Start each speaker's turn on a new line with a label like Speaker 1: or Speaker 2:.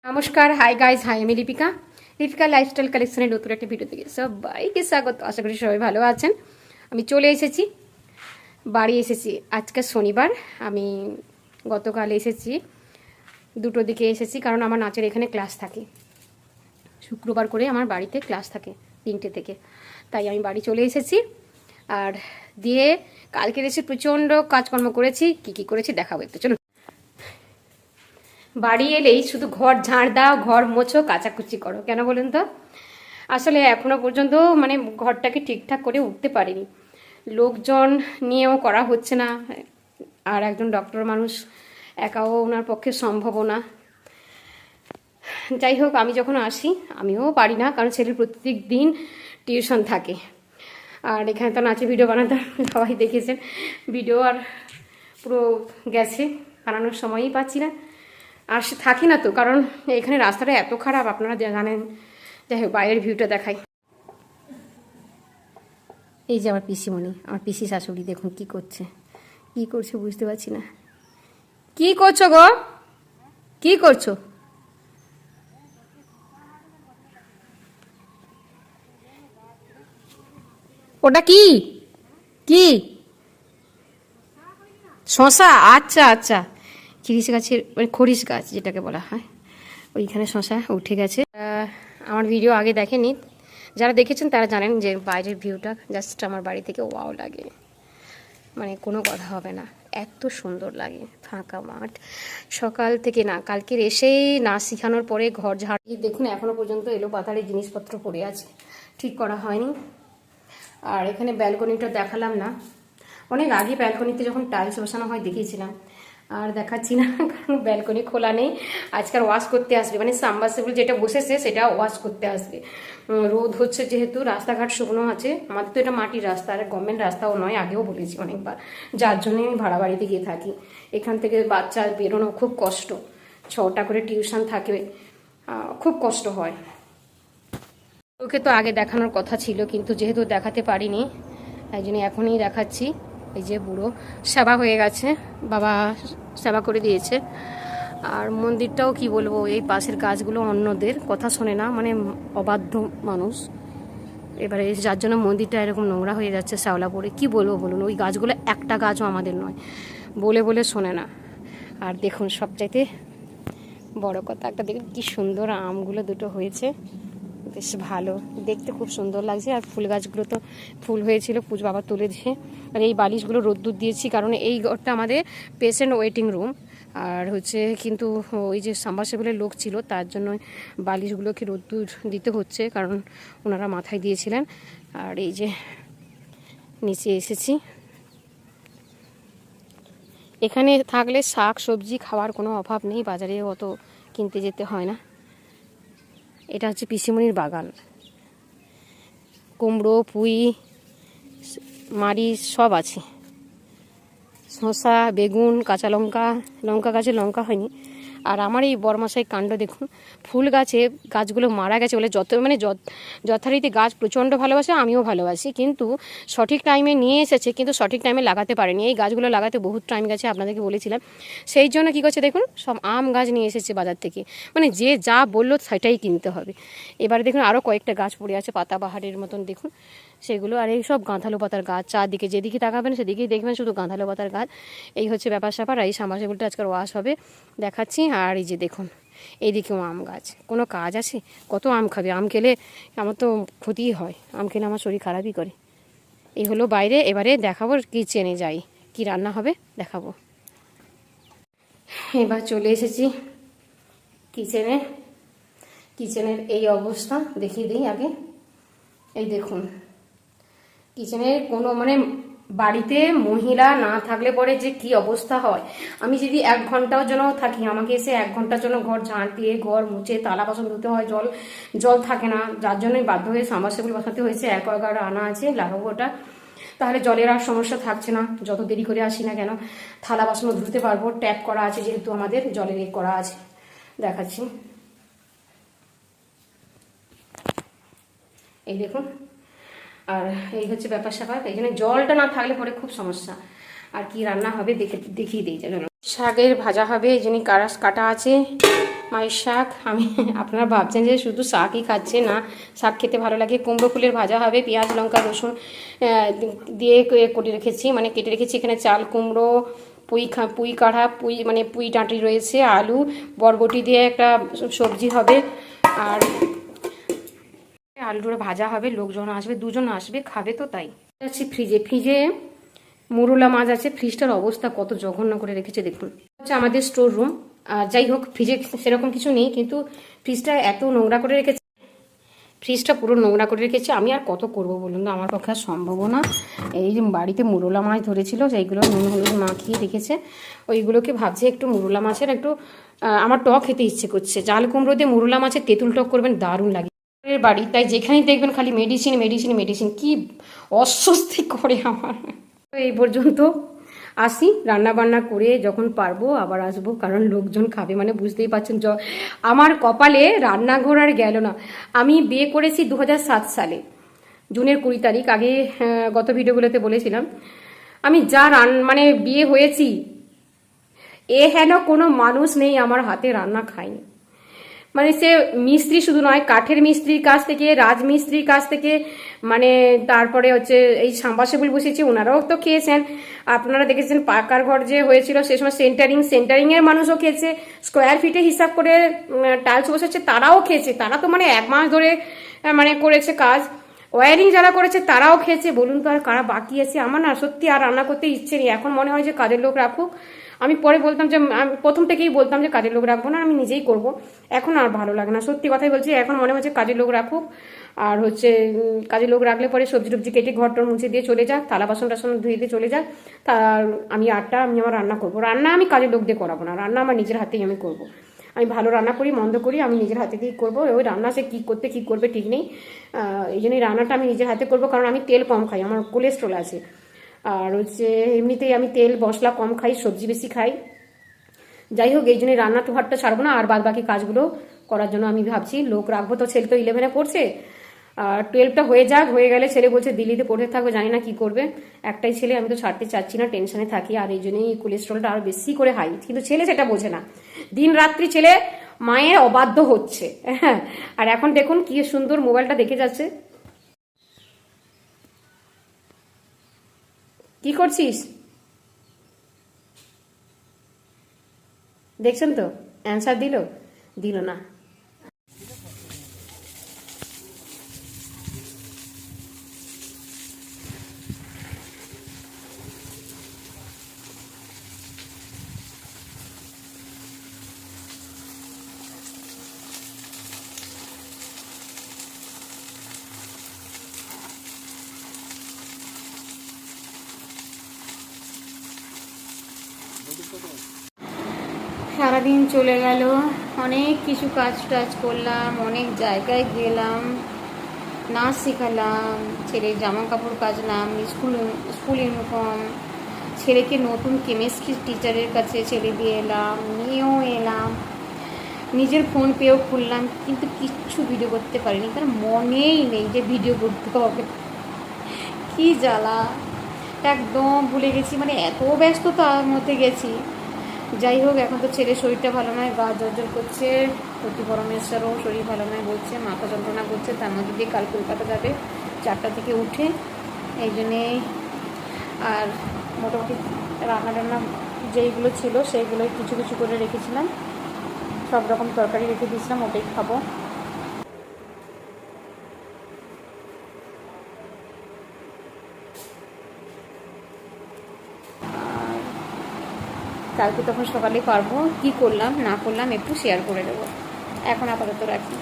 Speaker 1: নমস্কার, hi guys, high আমি Lipika lifestyle কালেকশনের নতুন একটা ভিডিও থেকে সবাইকে স্বাগত। আশা করি সবাই ভালো আছেন। আমি চলে এসেছি, বাড়ি এসেছি। আজকে শনিবার, আমি গতকাল এসেছি, 2টোর দিকে এসেছি, কারণ আমার নাচের এখানে ক্লাস থাকে। শুক্রবার করে আমার বাড়িতে ক্লাস থাকে 3টে থেকে, তাই আমি বাড়ি চলে এসেছি। আর দিয়ে কালকে এসে প্রচণ্ড কাজকর্ম করেছি। কি করেছি দেখাবো একটু, চলুন। বাড়ি এলেই শুধু ঘর ঝাড় দাও, ঘর মোছো, কাচাকুচি করো, কেন বলুন তো? আসলে এখনো পর্যন্ত মানে ঘরটাকে ঠিকঠাক করে উঠতে পারিনি। লোকজন নিয়েও করা হচ্ছে না, আর একজন ডক্টর মানুষ, একাও ওনার পক্ষে সম্ভবও না। যাই হোক, আমি যখন আসি আমিও পারি না, কারণ ছেলের প্রত্যেক দিন টিউশন থাকে। আর এখানে তো নাচে ভিডিও বানাতে সবাই দেখেছেন, ভিডিও আর পুরো গেছে, বানানোর সময়ই পাচ্ছি না। আর সে থাকি না তো, কারণ এখানে রাস্তাটা এত খারাপ, আপনারা জানেন। যাই হোক, বাইরের ভিউটা দেখাই। এই যে আমার পিসিমণি, আমার পিসি শাশুড়ি, দেখুন কি করছে, কি করছে বুঝতে পারছি না। কি করছো গো, কি করছো? ওটা কি কি শশা? আচ্ছা আচ্ছা, খিরিস গাছের মানে খরিস গাছ যেটাকে বলা হয়, ওইখানে শশা উঠে গেছে। আমার ভিডিও আগে দেখেনি, যারা দেখেছেন তারা জানেন যে বাইরের ভিউটা জাস্ট আমার বাড়ি থেকে ওয়াও লাগে, মানে কোনো কথা হবে না, এত সুন্দর লাগে। ফাঁকা মাঠ, সকাল থেকে না, কালকের এসেই নাচ শেখানোর পরে ঘর ঝাড়িয়ে দেখুন এখনো পর্যন্ত এলো পাতারে জিনিসপত্র পড়ে আছে, ঠিক করা হয়নি। আর এখানে ব্যালকনিটা দেখালাম না, অনেক আগে ব্যালকনিতে যখন টাইলস বসানো হয় দেখিয়েছিলাম, আর দেখাচ্ছি না, কারণ ব্যালকনি খোলা নেই। আজকাল ওয়াশ করতে আসবে, মানে সাবমার্সিবল যেটা বসেছে সেটা ওয়াশ করতে আসবে। রোদ হচ্ছে যেহেতু, রাস্তাঘাট শুকনো আছে, আমাদের তো এটা মাটির রাস্তা, আর গভর্নমেন্ট রাস্তাও নয়, আগেও বলেছি অনেকবার, যার জন্যই আমি ভাড়া বাড়িতে গিয়ে থাকি। এখান থেকে বাচ্চা বেরোনো খুব কষ্ট, 6টা করে টিউশন থাকবে, খুব কষ্ট হয়। ওকে তো আগে দেখানোর কথা ছিল, কিন্তু যেহেতু দেখাতে পারিনি, তাই জন্য এখনই দেখাচ্ছি। এই যে বুড়ো সেবা হয়ে গেছে, বাবা সেবা করে দিয়েছে। আর মন্দিরটাও কি বলবো, এই পাশের গাছগুলো অন্যদের কথা শোনে না, মানে অবাধ্য মানুষ। এবারে যার জন্য মন্দিরটা এরকম নোংরা হয়ে যাচ্ছে, শ্যাওলা পড়ে। কি বলবো বলুন, ওই গাছগুলো একটা গাছও আমাদের নয়, বলে বলে শোনে না। আর দেখুন সবচাইতে বড় কথা একটা, দেখুন কি সুন্দর আমগুলো দুটো হয়েছে, বেশ ভালো দেখতে, খুব সুন্দর লাগছে। আর ফুল গাছগুলো তো ফুল হয়েছিল, পুজো বাবা তুলে দিয়ে। আর এই বালিশগুলো রোদ্দুর দিয়েছি, কারণ এই ঘরটা আমাদের পেশেন্ট ওয়েটিং রুম। আর হচ্ছে কিন্তু ওই যে সাবমার্সিবলের লোক ছিল, তার জন্য বালিশগুলোকে রোদ্দুর দিতে হচ্ছে, কারণ ওনারা মাথায় দিয়েছিলেন। আর এই যে নিচে এসেছি, এখানে থাকলে শাক সবজি খাওয়ার কোনো অভাব নেই, বাজারে অত কিনতে যেতে হয় না। এটা হচ্ছে পিসিমণির বাগান, কুমড়ো, পুঁই, মারিচ সব আছে, শসা, বেগুন, কাঁচা লঙ্কা, লঙ্কা গাছে লঙ্কা হয়নি। আর আমার এই বরমাসাই কাণ্ড দেখুন, ফুল গাছে গাছগুলো মারা গেছে বলে যথারীতি গাছ প্রচণ্ড ভালোবাসে, আমিও ভালোবাসি, কিন্তু সঠিক টাইমে নিয়ে এসেছে, কিন্তু সঠিক টাইমে লাগাতে পারেনি। এই গাছগুলো লাগাতে বহুত টাইম গেছে, আপনাদেরকে বলেছিলাম। সেই জন্য কী করছে দেখুন, সব আম গাছ নিয়ে এসেছে বাজার থেকে, মানে যে যা বললো সেটাই কিনতে হবে। এবারে দেখুন আরও কয়েকটা গাছ পড়ে আছে পাতাবাহারের মতন, দেখুন সেগুলো। আর এই সব গাঁধালো পাতার গাছ, চারদিকে যেদিকে তাকাবেন সেদিকেই দেখবেন শুধু গাঁধালো পাতার গাছ। এই হচ্ছে ব্যাপার স্যাপার। আর এই সাবমার্সিবলটা আজকাল ওয়াশ হবে, দেখাচ্ছি। আর এই যে দেখুন এইদিকেও আম গাছ, কোনো কাজ আছে? কত আম খাবে? আম খেলে আমার তো ক্ষতিই হয়, আম খেলে আমার শরীর খারাপই করে। এই হলো বাইরে, এবারে দেখাবো কিচেনে যাই, কি রান্না হবে দেখাবো। এবার চলে এসেছি কিচেনের এই অবস্থা দেখিয়ে দিই আগে। এই দেখুন, কিচেনের কোনো মানে বাড়িতে মহিলা না থাকলে পরে যে কি অবস্থা হয়। আমি যদি 1 ঘন্টার জন্য থাকি, আমাকে এসে 1 ঘন্টার জন্য ঘর ঝাঁট দিয়ে, ঘর মুছে, থালা বাসন ধুতে হয়, জল থাকে না, যার জন্যই বাধ্য হয়ে সাবমার্সিবল বসাতে হয়েছে। অ্যাকোয়াগার্ড আনা আছে, লাগাবো ওটা, তাহলে জলের আর সমস্যা থাকছে না। যত দেরি করে আসি না কেন, থালা বাসনও ধুতে পারবো, ট্যাপ করা আছে যেহেতু আমাদের, জলের করা আছে, দেখাচ্ছি। এই দেখুন, আর এই হচ্ছে ব্যাপার স্যাপার। এই জন্য জলটা না থাকলে পরে খুব সমস্যা। আর কি রান্না হবে দেখিয়ে দিই। যেন শাকের ভাজা হবে, এই জন্য কাটা আছে, মায়ের শাক আমি আপনারা ভাবছেন যে শুধু শাকই খাচ্ছে না, শাক খেতে ভালো লাগে। কুমড়ো ফুলের ভাজা হবে, পেঁয়াজ লঙ্কা রসুন দিয়ে করে রেখেছি, মানে কেটে রেখেছি। এখানে চাল কুমড়ো, পুঁই কাঢ়া, মানে পুঁই ডাঁটি রয়েছে, আলু বরবটি দিয়ে একটা সবজি হবে, আর আলুটা ভাজা হবে। লোকজন আসবে, দুজন আসবে, খাবে তো তাই। যাচ্ছি ফ্রিজে মুরুলা মাছ আছে। ফ্রিজটার অবস্থা কত জঘন্য করে রেখেছে দেখুন। হচ্ছে আমাদের স্টোর রুম। যাই হোক, ফ্রিজে সেরকম কিছু নেই, কিন্তু ফ্রিজটা এত নোংরা করে রেখেছে, ফ্রিজটা পুরো নোংরা করে রেখেছে। আমি আর কত করব বলুন তো, আমার পক্ষে আর সম্ভব না। এই যে বাড়িতে মুরুলা মাছ ধরেছিল, সেইগুলো নুন হলুদ মাখিয়ে রেখেছে, ওইগুলোকে ভাবছি একটু মুরুলা মাছের একটু আমার টক খেতে ইচ্ছে করছে। চাল কুমড়ো দিয়ে মুরুলা মাছের তেঁতুল টক করবেন, দারুণ লাগে। বাড়ি তাই যেখানেই দেখবেন খালি মেডিসিন মেডিসিন মেডিসিন, কি অস্বস্তি করে আমার। এই পর্যন্ত আসি, রান্না বান্না করে যখন পারবো আবার আসবো, কারণ লোকজন খাবে মানে বুঝতেই পারছেন। আমার কপালে রান্নাঘর আর গেল না। আমি বিয়ে করেছি 2007 সালে, জুনের 20 তারিখ। আগে গত ভিডিওগুলোতে বলেছিলাম আমি যা মানে বিয়ে হয়েছি, হেন কোনো মানুষ নেই আমার হাতে রান্না খায়নি। মানে সে মিস্ত্রি শুধু নয়, কাঠের মিস্ত্রির কাছ থেকে, রাজমিস্ত্রির কাছ থেকে, মানে তারপরে হচ্ছে এই সাম্বাসেবল বসেছে, ওনারাও তো খেয়েছেন। আপনারা দেখেছেন পাকার ঘর যে হয়েছিল সে সময় সেন্টারিং এর মানুষও খেয়েছে, স্কোয়ার ফিটে হিসাব করে টাইলস বসেছে তারাও খেয়েছে। তারা তো মানে 1 মাস ধরে মানে করেছে কাজ। ওয়ারিং যারা করেছে তারাও খেয়েছে। বলুন তো আর কারা বাকি আছে? আমার না সত্যি আর রান্না করতে ইচ্ছে নেই। এখন মনে হয় যে কাজের লোক রাখুক। আমি পরে বলতাম যে, আমি প্রথম থেকেই বলতাম যে কাজের লোক রাখবো না, আমি নিজেই করব। এখন আর ভালো লাগে না, সত্যি কথাই বলছি। এখন মনে হচ্ছে কাজের লোক রাখুক। আর হচ্ছে কাজের লোক রাখলে পরে সবজি টবজি কেটে ঘর টর মুছে দিয়ে চলে যাক, থালা বাসন টাসন ধুয়ে দিয়ে চলে যাক। তার আমি আমার রান্না করবো। রান্না আমি কাজের লোক দিয়ে করাবো না, রান্না আমার নিজের হাতেই আমি করব। আমি ভালো রান্না করি মন্দ করি আমি নিজের হাতে দিয়েই করবো। ওই রান্না সে কী করবে ঠিক নেই। এই জন্যই রান্নাটা আমি নিজের হাতে করবো, কারণ আমি তেল কম খাই, আমার কোলেস্ট্রল আছে। আর হচ্ছে এমনিতেই আমি তেল মশলা কম খাই, সবজি বেশি খাই। যাই হোক, এই জন্যই রান্না তো হাটটা ছাড়বো না। আর বাদ বাকি কাজগুলো করার জন্য আমি ভাবছি লোক রাখবো। তো ছেলে তো 11-এ পড়ছে, আর 12টা হয়ে যাক, হয়ে গেলে ছেলে বলছে দিল্লিতে পড়তে থাকবে, জানি না কি করবে। একটাই ছেলে, আমি তো ছাড়তে চাচ্ছি না, টেনশনে থাকি। আর এই জন্যই কোলেস্ট্রলটা আরো বেশি করে হাই। কিন্তু ছেলে সেটা বোঝে না, দিন রাত্রি ছেলে মায়ের অবাধ্য হচ্ছে। হ্যাঁ, আর এখন দেখুন কি সুন্দর মোবাইলটা দেখে যাচ্ছে। কি করছিস দেখছেন তো? অ্যান্সার দিল না। সারাদিন চলে গেল, অনেক কিছু কাজ টাজ করলাম, অনেক জায়গায় গেলাম, নাচ শেখালাম, ছেলের জামা কাপড় কাচলাম, স্কুল ইউনিফর্ম, ছেলেকে নতুন কেমিস্ট্রি টিচারের কাছে ছেড়ে দিয়ে এলাম, নিয়েও এলাম, নিজের ফোন পেয়েও খুললাম, কিন্তু কিচ্ছু ভিডিও করতে পারিনি, কারণ মনেই নেই যে ভিডিও করতে হবে। কি জ্বালা, একদম ভুলে গেছি, মানে এত ব্যস্ততার মধ্যে গেছি। যাই হোক, এখন তো ছেলের শরীরটা ভালো নয়, গা জ্বর করছে, প্রতি পরমেশ্বরও শরীর ভালো নয় বলছে, মাথা যন্ত্রণা করছে। তার মধ্যে দিয়ে কাল কলকাতা যাবে 4টা থেকে উঠে, এই জন্যে। আর মোটামুটি রান্না যেইগুলো ছিল সেইগুলোই কিছু কিছু করে রেখেছিলাম, সব রকম তরকারি রেখে দিয়েছিলাম, ওটাই খাবো। কালকে তখন সকালে পারবো, কি করলাম না করলাম একটু শেয়ার করে দেবো। এখন আপাতত রাখি।